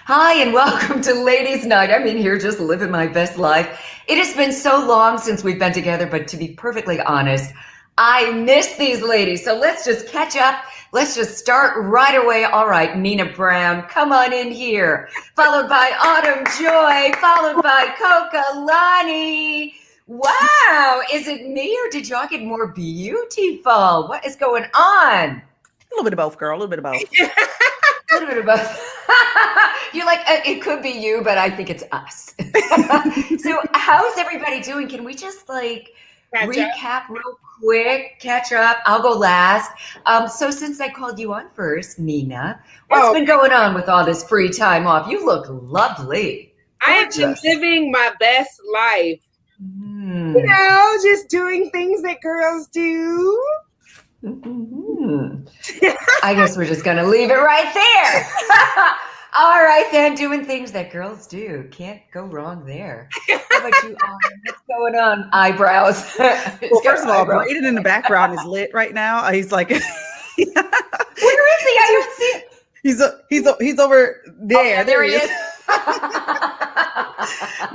Hi, and welcome to Ladies' Night. I'm in here just living my best life. It has been so long since we've been together, but to be perfectly honest, I miss these ladies. So let's just catch up. Let's just start right away. All right, Nina Brown, come on in here. Followed by Autumn Joy, followed by Coca Lonnie. Wow, is it me or did y'all get more beautiful? What is going on? A little bit of both, girl. A little bit of both. A little bit of both. You're like, it could be you, but I think it's us. So how's everybody doing? Can we just recap real quick, catch up? I'll go last. So since I called you on first, Nina, what's been going on with all this free time off? You look lovely. I have been living my best life. You know, just doing things that girls do. I guess we're just going to leave it right there. All right, then, doing things that girls do. Can't go wrong there. How about you, what's going on? Eyebrows. Well, first of all, Braden in the background is lit right now. He's like, where is he? I don't see it. He's over there. Oh, there he is.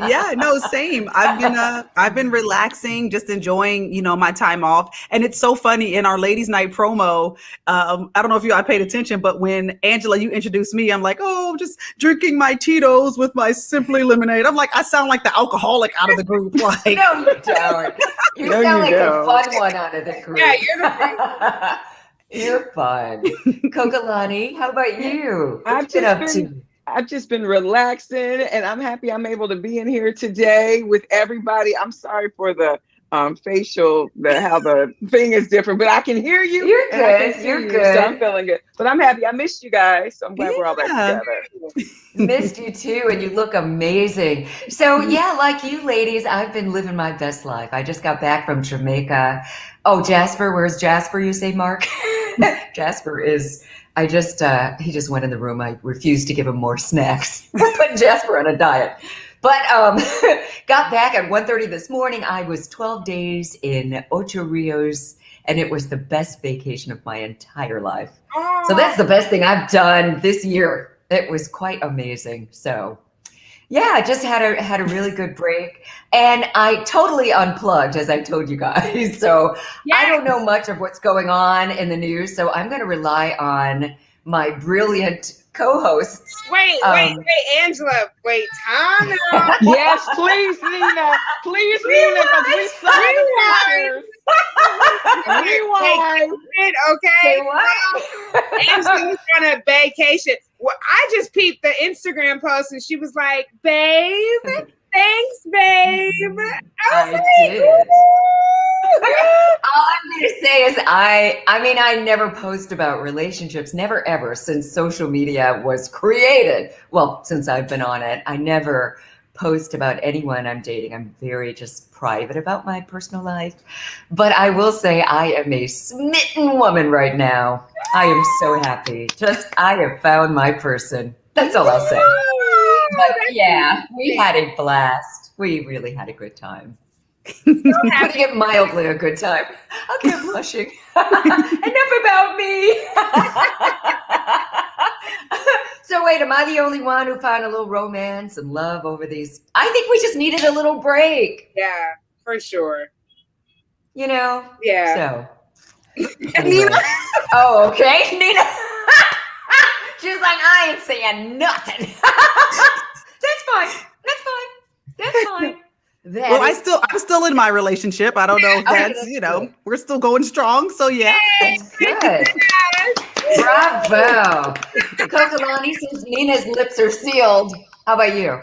Yeah, no, same. I've been relaxing, just enjoying, my time off. And it's so funny in our ladies' night promo. I don't know if I paid attention, but when Angela, you introduced me, I'm like, oh, just drinking my Tito's with my Simply Lemonade. I'm like, I sound like the alcoholic out of the group. Like, no, you don't. You sound like the fun one out of the group. Yeah, you're the You're fun. Coca Lonnie, how about you? I've just been relaxing, and I'm happy I'm able to be in here today with everybody. I'm sorry for the facial, how the thing is different, but I can hear you. You're good. You're good. So I'm feeling good. But I'm happy. I missed you guys. So I'm glad we're all back together. Missed you too, and you look amazing. So yeah, like you ladies, I've been living my best life. I just got back from Jamaica. Oh, Jasper, where's Jasper? You say, Mark? Jasper is... he just went in the room. I refused to give him more snacks. We're putting Jasper on a diet. But got back at 1:30 this morning. I was 12 days in Ocho Rios, and it was the best vacation of my entire life. Oh. So that's the best thing I've done this year. It was quite amazing. So yeah, I just had a really good break, and I totally unplugged, as I told you guys. So yeah. I don't know much of what's going on in the news, so I'm going to rely on my brilliant co-hosts. Wait, Angela, time out. Yes, please, Nina. Please, Nina, because we saw the pictures. Rewind. Okay. Say what? Angela's on a vacation. Well, I just peeped the Instagram post and she was like, babe, thanks, babe. I did. All I'm going to say is I never post about relationships, never ever, since social media was created. Well, since I've been on it, I never post about anyone I'm dating. I'm very just private about my personal life. But I will say I am a smitten woman right now. I am so happy. I have found my person. That's all I'll say. But yeah, we had a blast. We really had a good time. Putting it mildly, a good time. Okay, I'm blushing. Enough about me. So wait, am I the only one who found a little romance and love over these? I think we just needed a little break. Yeah, for sure. Yeah. So. Anyway. Nina. Oh, okay, Nina. She's like, I ain't saying nothing. That's fine. Well, I'm still in my relationship. I don't know if that's good. We're still going strong. So yeah. That's good. Bravo. Coca Lonnie, since Nina's lips are sealed, how about you?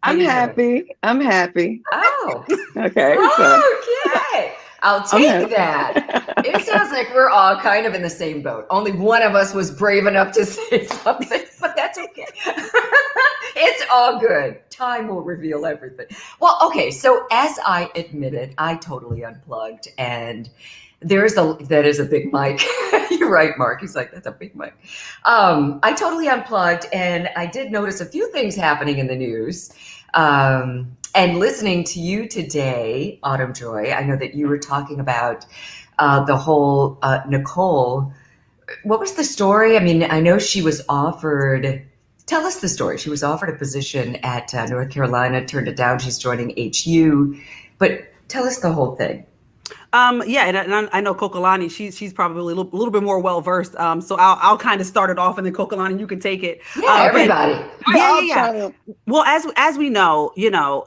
I'm happy. Oh. Okay. Okay. I'll take that. It sounds like we're all kind of in the same boat. Only one of us was brave enough to say something, but that's okay. It's all good. Time will reveal everything. Well, okay. So as I admitted, I totally unplugged, and that is a big mic. You're right, Mark. He's like, that's a big mic. I totally unplugged, and I did notice a few things happening in the news. And listening to you today, Autumn Joy, I know that you were talking about the whole Nicole. What was the story? I mean, I know she was offered tell us the story. She was offered a position at North Carolina, turned it down. She's joining HU, but tell us the whole thing. Yeah, and I know Kokalani, she's probably a little bit more well versed. So I'll kind of start it off, and then Kokalani, you can take it. Yeah, everybody. Yeah. Well, as we know,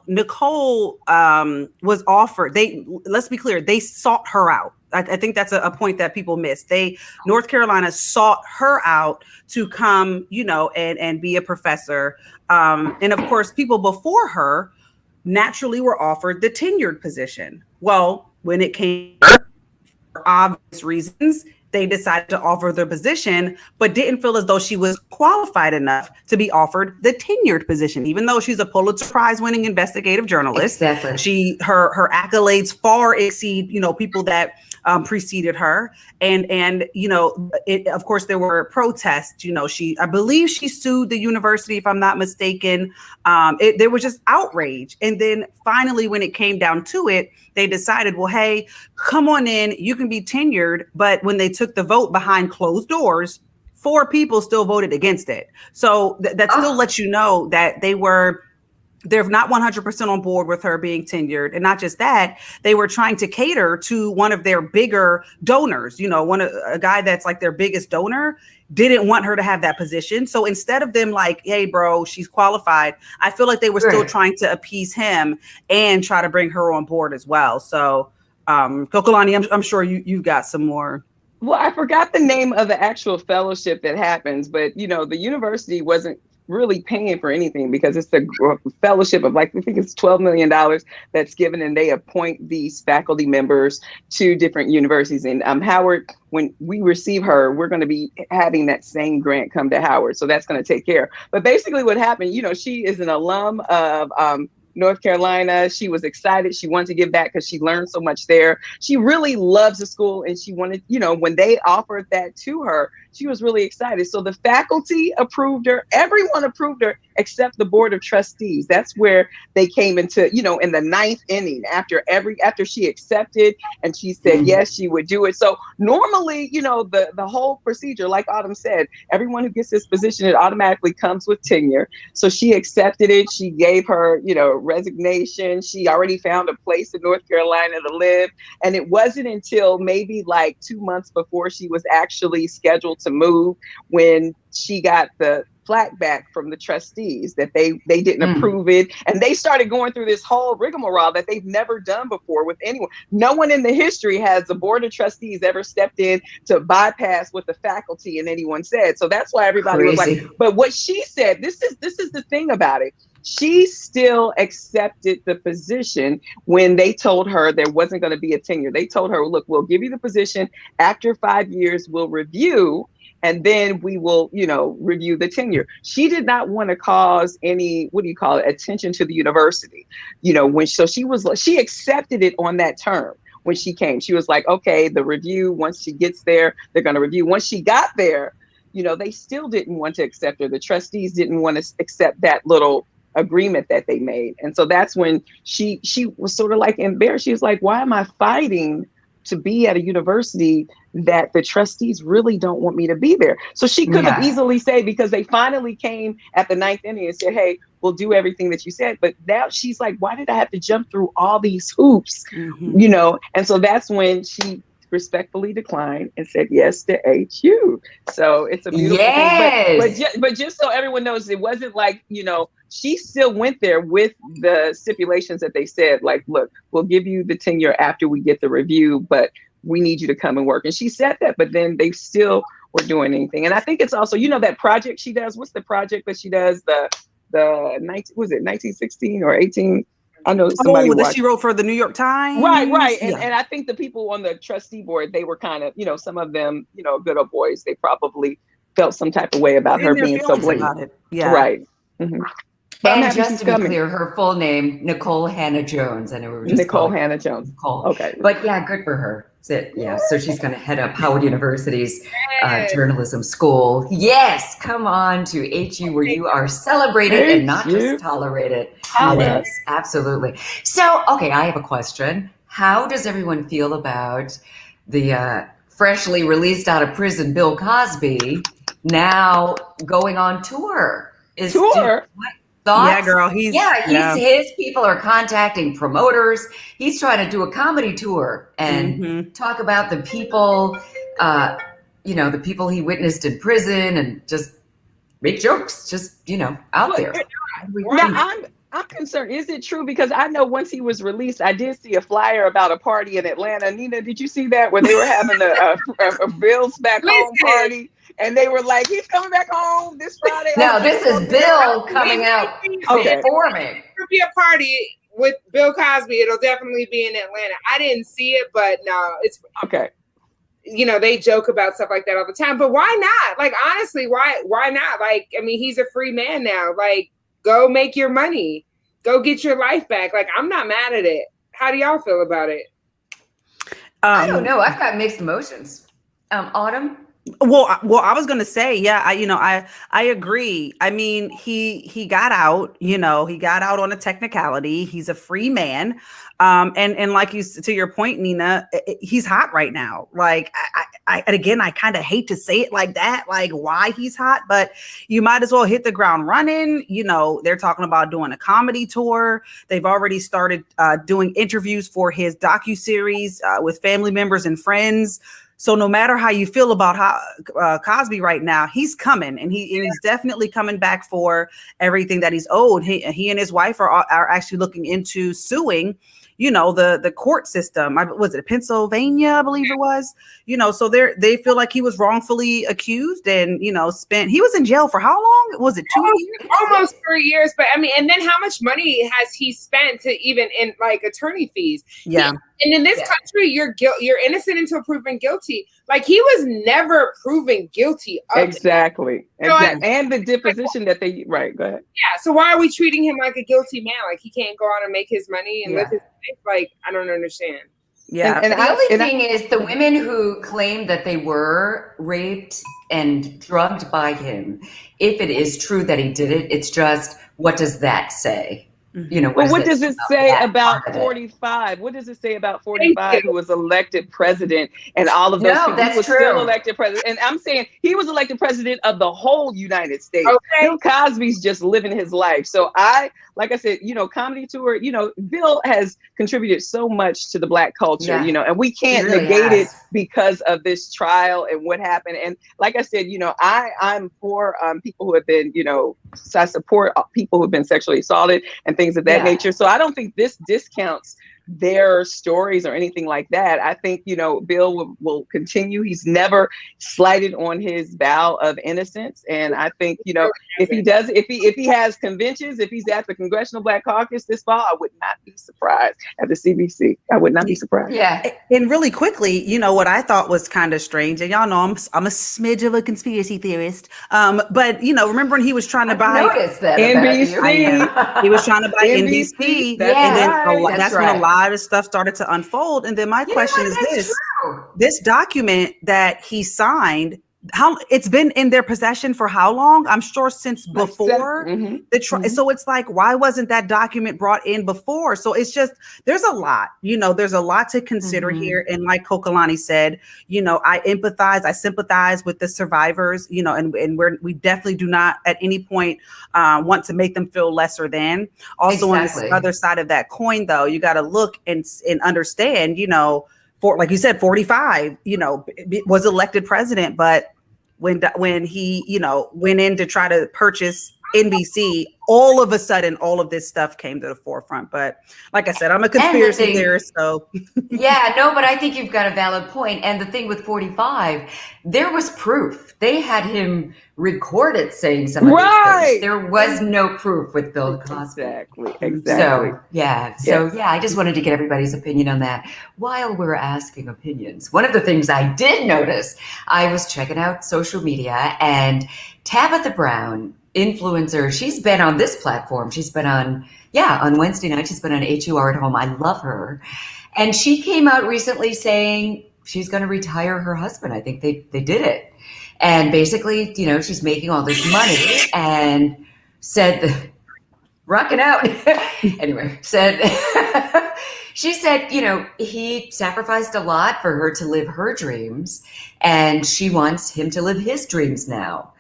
Nicole was offered. Let's be clear, they sought her out. I think that's a point that people miss. North Carolina sought her out to come, and be a professor. And of course, people before her naturally were offered the tenured position. Well, when it came, for obvious reasons, they decided to offer the position, but didn't feel as though she was qualified enough to be offered the tenured position, even though she's a Pulitzer Prize winning investigative journalist. Exactly. Her accolades far exceed, people that preceded her. And of course, there were protests. I believe she sued the university, if I'm not mistaken. There was just outrage. And then finally, when it came down to it, they decided, well, hey, come on in, you can be tenured. But when they took the vote behind closed doors, 4 people still voted against it. So that still lets you know that they're not 100% on board with her being tenured. And not just that, they were trying to cater to one of their bigger donors. A guy that's like their biggest donor didn't want her to have that position. So instead of them like, hey, bro, she's qualified, I feel like they were still trying to appease him and try to bring her on board as well. So Kokalani, I'm sure you've got some more. Well, I forgot the name of the actual fellowship that happens, but the university wasn't really paying for anything because it's the fellowship of I think it's $12 million that's given, and they appoint these faculty members to different universities. And Howard, when we receive her, we're going to be having that same grant come to Howard. So that's going to take care. But basically what happened, she is an alum of North Carolina. She was excited. She wanted to give back because she learned so much there. She really loves the school, and she wanted, when they offered that to her, she was really excited. So the faculty approved her. Everyone approved her except the board of trustees. That's where they came into, in the 9th inning after she accepted and she said, yes, she would do it. So normally, the whole procedure, like Autumn said, everyone who gets this position, it automatically comes with tenure. So she accepted it. She gave her, resignation. She already found a place in North Carolina to live. And it wasn't until maybe like 2 months before she was actually scheduled to move when she got the flack back from the trustees that they didn't approve it. And they started going through this whole rigmarole that they've never done before with anyone. No one in the history has the board of trustees ever stepped in to bypass what the faculty and anyone said. So that's why everybody was like, but what she said, this is the thing about it. She still accepted the position when they told her there wasn't going to be a tenure. They told her, look, we'll give you the position. After 5 years, we'll review, and then we will, review the tenure. She did not want to cause any, attention to the university. She accepted it on that term. When she came, she was like, okay, the review, once she gets there, they're going to review. Once she got there, they still didn't want to accept her. The trustees didn't want to accept that little agreement that they made. And so that's when she was sort of like embarrassed. She was like, why am I fighting to be at a university that the trustees really don't want me to be there? So she could have easily said, because they finally came at the 9th inning and said, hey, we'll do everything that you said. But now she's like, why did I have to jump through all these hoops? And so that's when she respectfully declined and said yes to HU. So it's a beautiful thing. But just so everyone knows, it wasn't like, she still went there with the stipulations that they said, like, look, we'll give you the tenure after we get the review, but we need you to come and work. And she said that, but then they still were doing anything. And I think it's also, that project she does, what's the project that she does? The 1916 or 18? I know somebody that she wrote for the New York Times. Right. And I think the people on the trustee board, they were kind of, some of them, good old boys, they probably felt some type of way about her being so blatant. Yeah. Right. Mm-hmm. And just to be clear, her full name, Nicole Hannah Jones. And it was just Nicole Hannah Jones. Nicole. Okay. But yeah, good for her. So she's going to head up Howard University's journalism school. Yes, come on to HU where you are celebrated and not just tolerated. Yes, absolutely. So, okay, I have a question. How does everyone feel about the freshly released out of prison Bill Cosby now going on tour Tour? What thoughts? Yeah, girl. His people are contacting promoters. He's trying to do a comedy tour and talk about the people, the people he witnessed in prison and just make jokes, out there. Now I'm concerned. Is it true? Because I know once he was released, I did see a flyer about a party in Atlanta. Nina, did you see that where they were having a Bill's back home party? And they were like, he's coming back home this Friday. No, this is Bill coming out performing. There'll be a party with Bill Cosby. It'll definitely be in Atlanta. I didn't see it, but no, it's okay. They joke about stuff like that all the time. But why not? Like, honestly, why not? Like, I mean, he's a free man now. Like, go make your money. Go get your life back. Like, I'm not mad at it. How do y'all feel about it? I don't know. I've got mixed emotions. Autumn? Well, I was gonna say, yeah, I agree. I mean, he got out, he got out on a technicality. He's a free man, and like to your point, Nina, he's hot right now. Like, and again, I kind of hate to say it like that, like why he's hot, but you might as well hit the ground running. They're talking about doing a comedy tour. They've already started doing interviews for his docuseries with family members and friends. So no matter how you feel about Cosby right now, he's coming, and he's definitely coming back for everything that he's owed. He and his wife are actually looking into suing, the court system. Was it Pennsylvania? I believe it was. So they feel like he was wrongfully accused and he was in jail for how long? Was it 2 years? Almost 3 years. But I mean, and then how much money has he spent to even in like attorney fees? Yeah. And in this country, you're innocent until proven guilty. Like, he was never proven guilty of exactly. So and the deposition that they right. Go ahead. Yeah. So why are we treating him like a guilty man? Like, he can't go out and make his money and live his life. Like, I don't understand. Yeah. And the only thing is, the women who claim that they were raped and drugged by him, if it is true that he did it, it's just, what does that say? What does it say about 45? What does it say about 45 who was elected president and all of those people? That's he was true. Still elected president. And I'm saying he was elected president of the whole United States. Okay. Bill Cosby's just living his life. So like I said, comedy tour, Bill has contributed so much to the Black culture, and we can't negate it because of this trial and what happened. And like I said, I'm for people who have been, I support people who have been sexually assaulted and things of that nature. So I don't think this discounts their stories or anything like that. I think, Bill will continue. He's never slighted on his vow of innocence. And I think, if he has conventions, if he's at the Congressional Black Caucus this fall, I would not be surprised at the CBC. I would not be surprised. Yeah. And really quickly, what I thought was kind of strange, and y'all know I'm a smidge of a conspiracy theorist. But remember when he was trying to buy NBC? He was trying to buy NBC. That's when a lot of stuff started to unfold. And then my question is this document that he signed, it's been in their possession for how long? I'm sure since before the trial. So it's like, why wasn't that document brought in before? So it's just, there's a lot, there's a lot to consider here. And like Kokalani said, I sympathize with the survivors, and we definitely do not at any point want to make them feel lesser than. Also on the other side of that coin, though, you got to look and understand, like you said, 45, was elected president, but when he, went in to try to purchase NBC, all of a sudden, all of this stuff came to the forefront. But like I said, I'm a conspiracy theorist, so. But I think you've got a valid point. And the thing with 45, there was proof. They had him recorded saying some of these things. There was no proof with Bill Cosby. Exactly. So I just wanted to get everybody's opinion on that while we're asking opinions. One of the things I did notice, I was checking out social media, and Tabitha Brown, influencer, she's been on this platform. She's been on Wednesday night. She's been on HUR at Home. I love her. And she came out recently saying she's going to retire her husband. I think they did it. And basically, she's making all this money, and said, rocking out. Anyway, she said, he sacrificed a lot for her to live her dreams, and she wants him to live his dreams now.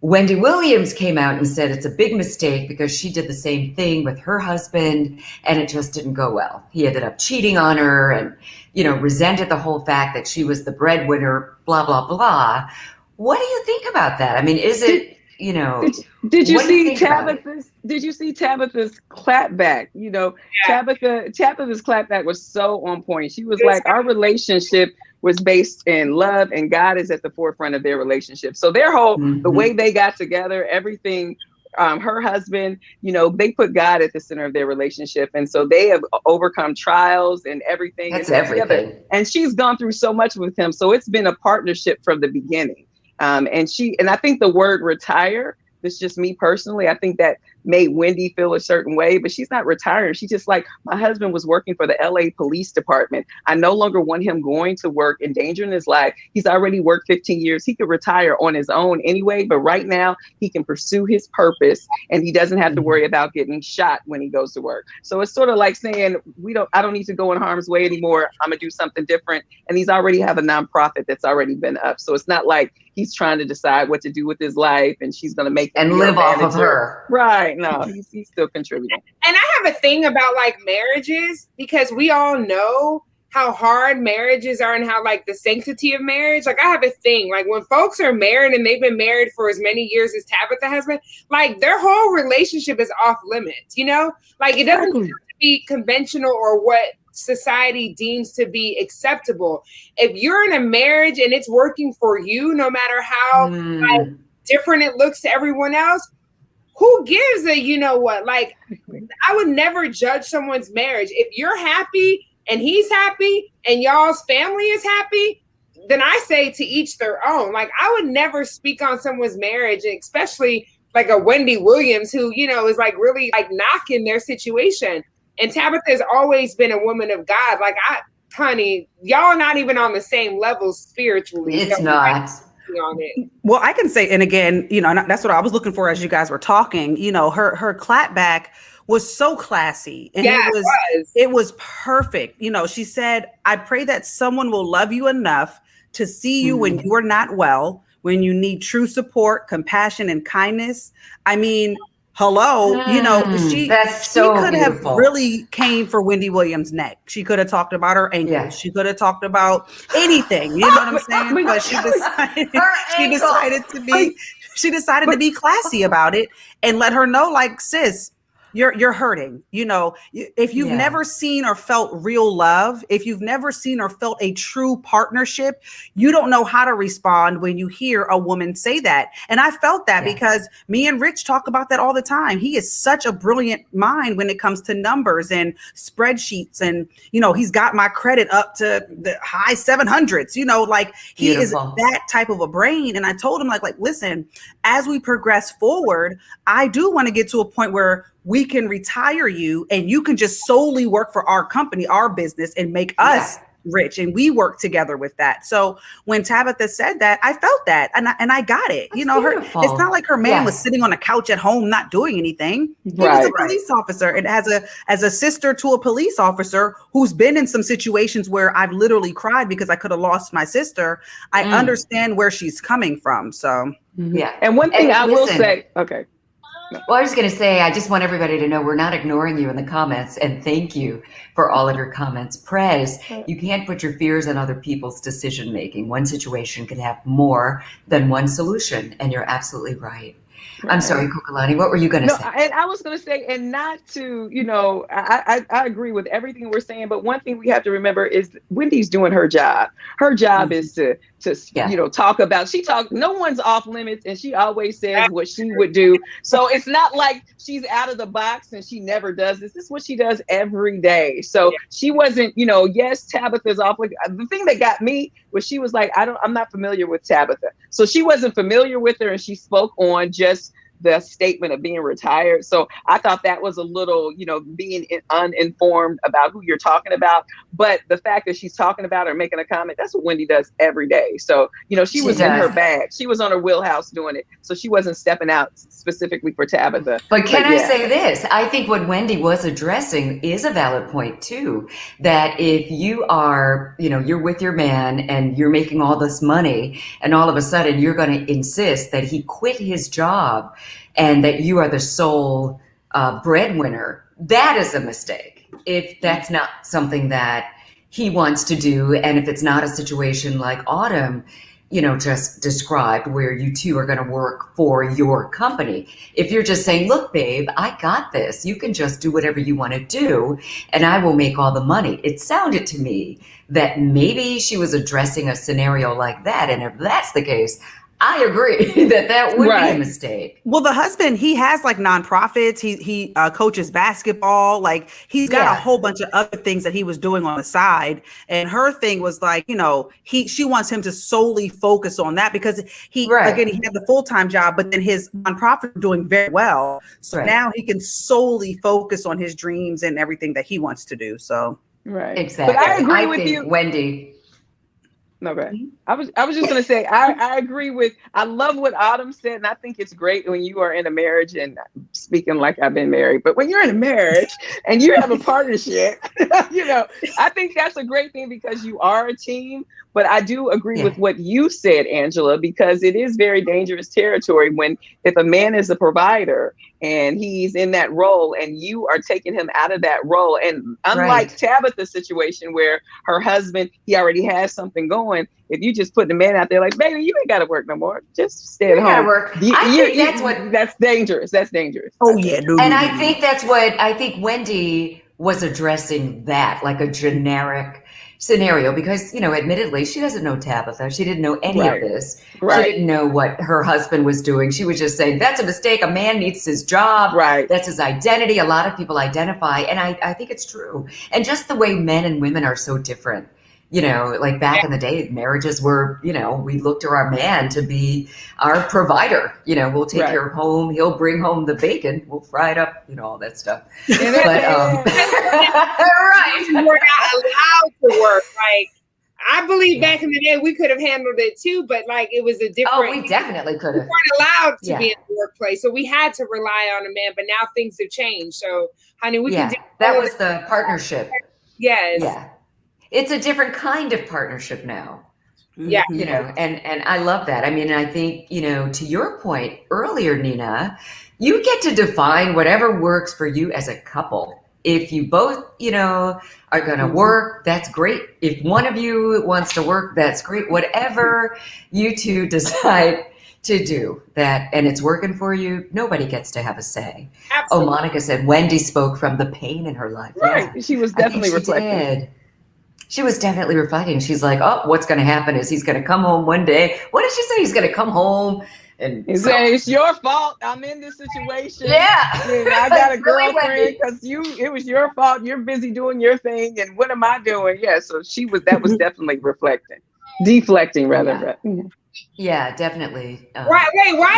Wendy Williams came out and said it's a big mistake because she did the same thing with her husband and it just didn't go well. He ended up cheating on her and, resented the whole fact that she was the breadwinner, blah, blah, blah. What do you think about that? I mean, is it, Did you see Tabitha's? Did you see Tabitha's clapback? Tabitha's clapback was so on point. She was like, our relationship was based in love and God is at the forefront of their relationship. So their whole, the way they got together, everything, her husband, they put God at the center of their relationship. And so they have overcome trials and everything. That's everything. And she's gone through so much with him. So it's been a partnership from the beginning. And I think the word retire, this is just me personally, I think that made Wendy feel a certain way, but she's not retiring. She's just like, my husband was working for the LA Police Department. I no longer want him going to work, endangering his life. He's already worked 15 years. He could retire on his own anyway, but right now he can pursue his purpose and he doesn't have to worry about getting shot when he goes to work. So it's sort of like saying, I don't need to go in harm's way anymore. I'm gonna do something different. And he's already have a nonprofit that's already been up. So it's not like he's trying to decide what to do with his life and she's gonna make and live off of her. Right. No, he's still contributing. And I have a thing about like marriages because we all know how hard marriages are and how like the sanctity of marriage. Like I have a thing, like when folks are married and they've been married for as many years as Tabitha has been, like their whole relationship is off limits, like it doesn't have to be conventional or what society deems to be acceptable. If you're in a marriage and it's working for you, no matter how like, different it looks to everyone else, who gives a, like I would never judge someone's marriage. If you're happy and he's happy and y'all's family is happy, then I say to each their own. Like I would never speak on someone's marriage, especially like a Wendy Williams who, is like really like knocking their situation. And Tabitha has always been a woman of God. Like honey, y'all not even on the same level spiritually. It's not. On it. Well, I can say, and again, that's what I was looking for as you guys were talking. Her clapback was so classy, and it was perfect. She said, "I pray that someone will love you enough to see you when you are not well, when you need true support, compassion, and kindness." I mean, hello, she could have really came for Wendy Williams' neck. She could have talked about her ankles. Yeah. She could have talked about anything. You know what I'm saying? But she decided to be classy about it and let her know, like, sis, you're hurting. If you've never seen or felt real love, if you've never seen or felt a true partnership, you don't know how to respond when you hear a woman say that. And I felt that because me and Rich talk about that all the time. He is such a brilliant mind when it comes to numbers and spreadsheets. And, he's got my credit up to the high 700s, like he is that type of a brain. And I told him like, listen, as we progress forward, I do want to get to a point where we can retire you and you can just solely work for our company, our business, and make us rich. And we work together with that. So when Tabitha said that, I felt that and I got it. It's not like her man was sitting on a couch at home not doing anything. He was a police officer, and as a sister to a police officer who's been in some situations where I've literally cried because I could have lost my sister, I understand where she's coming from. So And one thing I will say, okay. Well, I was going to say, I just want everybody to know we're not ignoring you in the comments, and thank you for all of your comments. Prez, you can't put your fears on other people's decision making. One situation can have more than one solution, and you're absolutely right. I'm sorry, Kokalani, what were you going to say? And I was going to say, and not to, I agree with everything we're saying, but one thing we have to remember is Wendy's doing her job. Her job is to talk about, no one's off limits, and she always says what she would do. So it's not like she's out of the box and she never does this. This is what she does every day. So she wasn't, yes, Tabitha's off. The thing that got me was she was like, I'm not familiar with Tabitha. So she wasn't familiar with her, and she spoke on just the statement of being retired. So I thought that was a little, being uninformed about who you're talking about. But the fact that she's talking about it or making a comment, that's what Wendy does every day. So, she was in her bag. She was on her wheelhouse doing it. So she wasn't stepping out specifically for Tabitha. But can I say this? I think what Wendy was addressing is a valid point too, that if you are, you're with your man and you're making all this money and all of a sudden you're going to insist that he quit his job and that you are the sole breadwinner, that is a mistake. If that's not something that he wants to do, and if it's not a situation like Autumn, just described, where you two are going to work for your company. If you're just saying, look, babe, I got this. You can just do whatever you want to do, and I will make all the money. It sounded to me that maybe she was addressing a scenario like that. And if that's the case, I agree that would be a mistake. Well, the husband, he has like nonprofits. He coaches basketball. Like he's got a whole bunch of other things that he was doing on the side. And her thing was like, she wants him to solely focus on that because again, he had the full-time job, but then his nonprofit was doing very well. So now he can solely focus on his dreams and everything that he wants to do. So exactly. But I agree with you, Wendy. Okay. I was just going to say, I agree I love what Autumn said. And I think it's great when you are in a marriage, and speaking like I've been married, but when you're in a marriage and you have a partnership, I think that's a great thing because you are a team. But I do agree with what you said, Angela, because it is very dangerous territory if a man is a provider and he's in that role and you are taking him out of that role. And unlike Tabitha's situation where her husband, he already has something going. If you just put the man out there like, baby, you ain't got to work no more. Just stay at home. Gotta work. That's dangerous. That's dangerous. Oh, yeah. No, and I think that's what I think Wendy was addressing, that like a generic scenario, because admittedly she doesn't know Tabitha. She didn't know any of this. She didn't know what her husband was doing. She was just saying that's a mistake. A man needs his job. That's his identity. A lot of people identify, and I think it's true. And just the way men and women are so different. Like back in the day, marriages were, we looked to our man to be our provider. We'll take care of home. He'll bring home the bacon. We'll fry it up, all that stuff. But, we're not allowed to work. Like, I believe back in the day, we could have handled it too, but like it was a different. Oh, we definitely could have. We weren't allowed to be in the workplace, so we had to rely on a man. But now things have changed. So, honey, we can do that. Was the partnership? Yes. Yeah. It's a different kind of partnership now. Yeah. And I love that. I mean, I think, to your point earlier, Nina, you get to define whatever works for you as a couple. If you both, are going to work, that's great. If one of you wants to work, that's great. Whatever you two decide to do that, and it's working for you, nobody gets to have a say. Absolutely. Oh, Monica said Wendy spoke from the pain in her life. Right. Yeah. She was definitely reflecting. She was definitely reflecting. She's like, oh, what's going to happen is he's going to come home one day. What did she say? He's going to come home and say, it's your fault. I'm in this situation. Yeah. I got a girlfriend because it was your fault. You're busy doing your thing. And what am I doing? Yeah. So that was definitely deflecting rather. Yeah, definitely. Why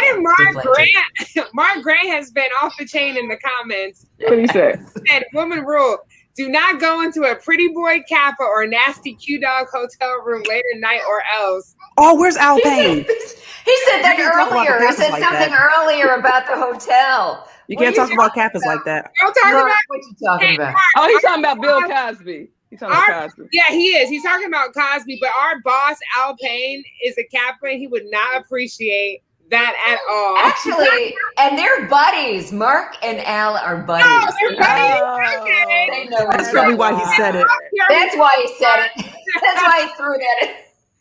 did Mark Grant? Mark Grant has been off the chain in the comments. What did he say? He said, woman rule. Do not go into a pretty boy Kappa or nasty Q-Dog hotel room late at night or else. Oh, where's Al Payne? He said that earlier. He said something earlier about the hotel. You can't talk about Kappas like that. Don't talk about what you talking about. Oh, he's talking about Bill Cosby. He's talking about Cosby. Yeah, he is. He's talking about Cosby, but our boss, Al Payne, is a Kappa. He would not appreciate that at all. Actually, and they're buddies. Mark and Al are buddies. Oh, they're buddies. Okay. They know That's probably why he said it. That's why he said it. That's why he threw that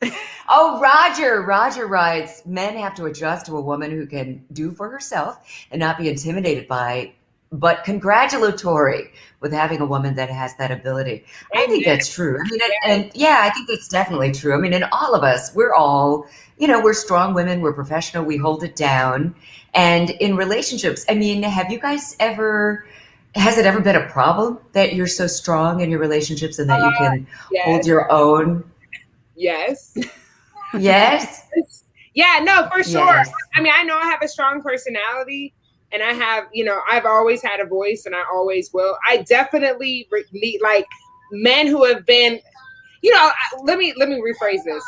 in. Oh, Roger writes, men have to adjust to a woman who can do for herself and not be intimidated by, but congratulatory with having a woman that has that ability. I think that's true. I mean, I think that's definitely true. I mean, in all of us, we're all, we're strong women, we're professional, we hold it down. And in relationships, I mean, has it ever been a problem that you're so strong in your relationships and that you can hold your own? Yes. Yes. Yeah, no, for sure. Yes. I mean, I know I have a strong personality, and I have, I've always had a voice, and I always will. I definitely need like men who have been, let me rephrase this.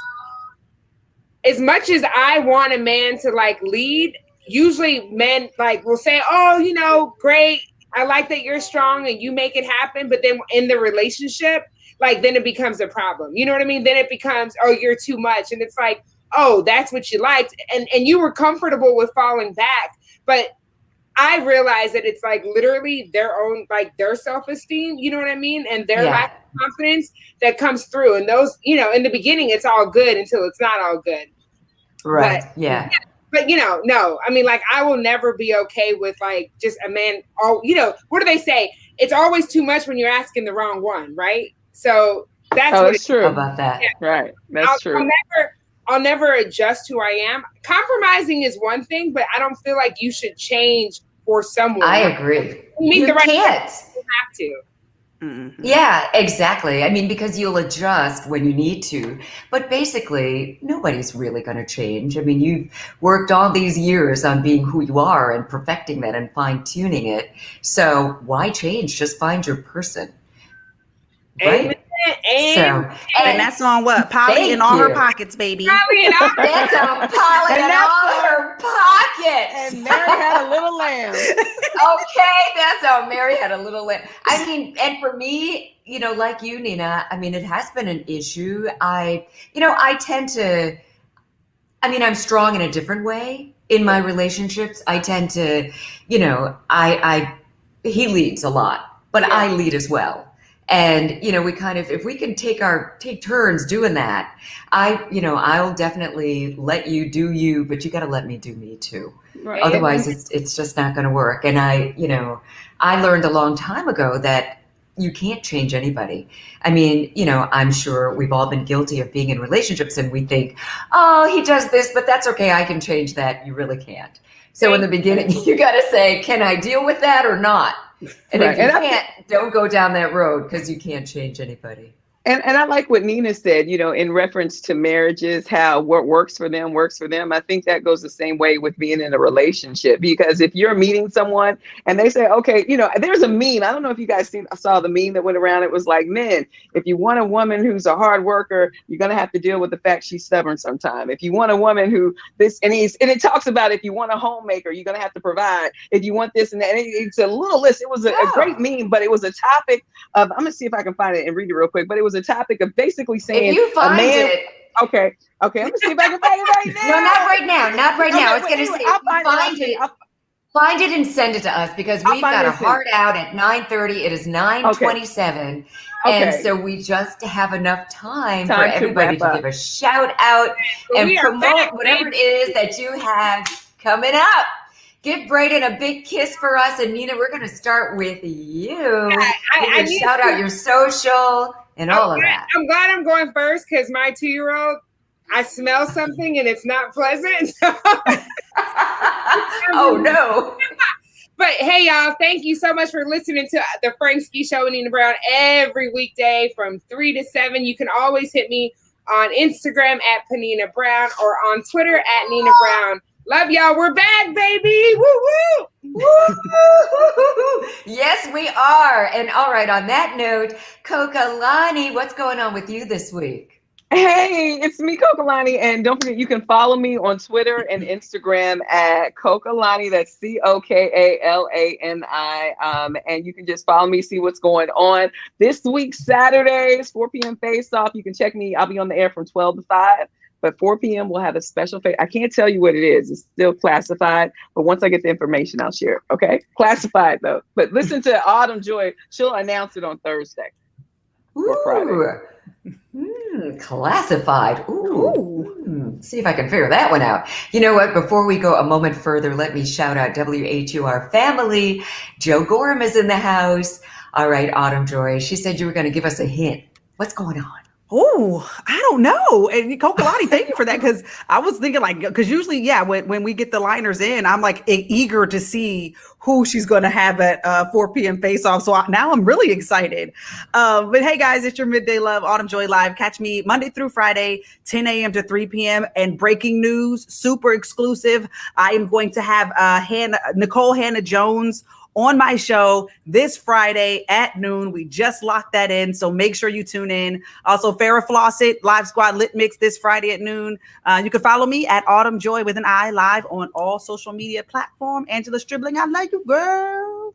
As much as I want a man to like lead, usually men like will say, "Oh, great. I like that you're strong and you make it happen." But then in the relationship, like then it becomes a problem. You know what I mean? Then it becomes, "Oh, you're too much." And it's like, "Oh, that's what you liked." And you were comfortable with falling back. But I realize that it's like literally their own, like their self-esteem, you know what I mean? And their lack of confidence that comes through. And those, in the beginning, it's all good until it's not all good. Right. But, yeah. But, no, I mean, like, I will never be okay with like just a man. Oh, what do they say? It's always too much when you're asking the wrong one. Right. So that's true. How about that? Yeah. Right. That's true. I'll never adjust who I am. Compromising is one thing, but I don't feel like you should change for someone. I agree. You can't. You have to. Mm-hmm. Yeah, exactly. I mean, because you'll adjust when you need to, but basically nobody's really going to change. I mean, you've worked all these years on being who you are and perfecting that and fine tuning it. So why change? Just find your person. Right? Amen. And that's on what? Polly in all her pockets, baby. Polly in all That's on Polly in all her pockets. And Mary had a little lamb. Okay, that's how Mary had a little lamb. I mean, and for me, like you, Nina, I mean, it has been an issue. I tend to, I'm strong in a different way in my relationships. I tend to, he leads a lot, but I lead as well. And, we kind of, if we can take turns doing that, I'll definitely let you do you, but you got to let me do me too. Right. Otherwise it's just not going to work. And I learned a long time ago that you can't change anybody. I mean, I'm sure we've all been guilty of being in relationships and we think, oh, he does this, but that's okay. I can change that. You really can't. So in the beginning, you got to say, can I deal with that or not? And if you can't, don't go down that road because you can't change anybody. And I like what Nina said, in reference to marriages, how what works for them works for them. I think that goes the same way with being in a relationship, because if you're meeting someone and they say, okay, there's a meme. I don't know if you guys saw the meme that went around. It was like, men, if you want a woman who's a hard worker, you're going to have to deal with the fact she's stubborn sometime. If you want a woman who and it talks about if you want a homemaker, you're going to have to provide. If you want this and that, and it's a little list. It was a great meme, but it was a topic of, I'm going to see if I can find it and read it real quick, but it was a topic of basically saying, if you find it, okay, I'm gonna see if I can find it right now. No, not right now. It's gonna say find it and send it to us because we've got a hard out at 9:30. It is 9:27, and so we just have enough time for everybody to give a shout out and promote whatever it is that you have coming up. Give Brayden a big kiss for us, and Nina, we're going to start with you. I shout out your social and all of that. I'm glad I'm going first because my 2-year-old, I smell something and it's not pleasant. Oh no! But hey, y'all, thank you so much for listening to the Frank Ski Show with Nina Brown every weekday from 3 to 7. You can always hit me on Instagram at Panina Brown or on Twitter at Nina Brown. Love y'all. We're back, baby. Woo woo. Woo! Yes, we are. And all right, on that note, Kokalani, what's going on with you this week? Hey, it's me, Kokalani. And don't forget, you can follow me on Twitter and Instagram at Kokalani. That's Cokalani. And you can just follow me, see what's going on. This week, Saturdays, 4 p.m. Face Off. You can check me. I'll be on the air from 12 to 5. But 4 p.m. we'll have a special face. I can't tell you what it is. It's still classified. But once I get the information, I'll share it. Okay? Classified, though. But listen to Autumn Joy. She'll announce it on Thursday. Or Friday. Classified. Ooh. See if I can figure that one out. You know what? Before we go a moment further, let me shout out WHUR family. Joe Gorham is in the house. All right, Autumn Joy. She said you were going to give us a hint. What's going on? Oh, I don't know. And Kokalani, thank you for that. Because I was thinking because usually, yeah, when we get the liners in, I'm like eager to see who she's going to have at 4 p.m. face off. So now I'm really excited. But hey, guys, it's your Midday Love Autumn Joy Live. Catch me Monday through Friday, 10 a.m. to 3 p.m. And breaking news, super exclusive. I am going to have Nicole Hannah Jones on my show this Friday at noon. We just locked that in, so make sure you tune in. Also, Farrah Fawcett, Live Squad Lit Mix this Friday at noon. You can follow me at Autumn Joy with an I live on all social media platforms. Angela Stribling, I love you, girl.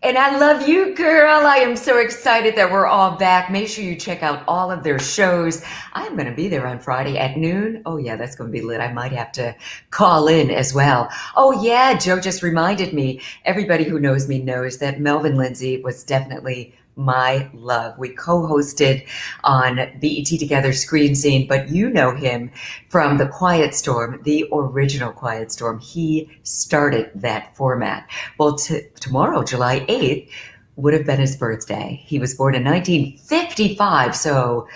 And I love you, girl. I am so excited that we're all back. Make sure you check out all of their shows. I'm going to be there on Friday at noon. Oh, yeah, that's going to be lit. I might have to call in as well. Oh, yeah, Joe just reminded me. Everybody who knows me knows that Melvin Lindsay was definitely my love. We co-hosted on BET Together Screen Scene, but you know him from The Quiet Storm, the original Quiet Storm. He started that format. Well, tomorrow, July 8th, would have been his birthday. He was born in 1955. So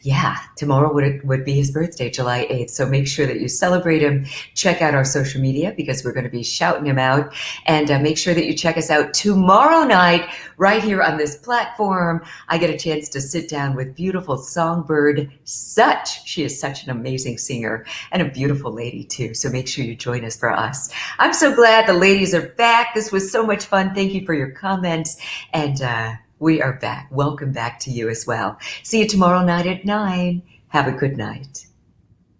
yeah, tomorrow would be his birthday, July 8th. So make sure that you celebrate him. Check out our social media because we're going to be shouting him out. And make sure that you check us out tomorrow night right here on this platform. I get a chance to sit down with beautiful Songbird Such. She is such an amazing singer and a beautiful lady too. So make sure you join us for us. I'm so glad the ladies are back. This was so much fun. Thank you for your comments. And we are back. Welcome back to you as well. See you tomorrow night at 9. Have a good night.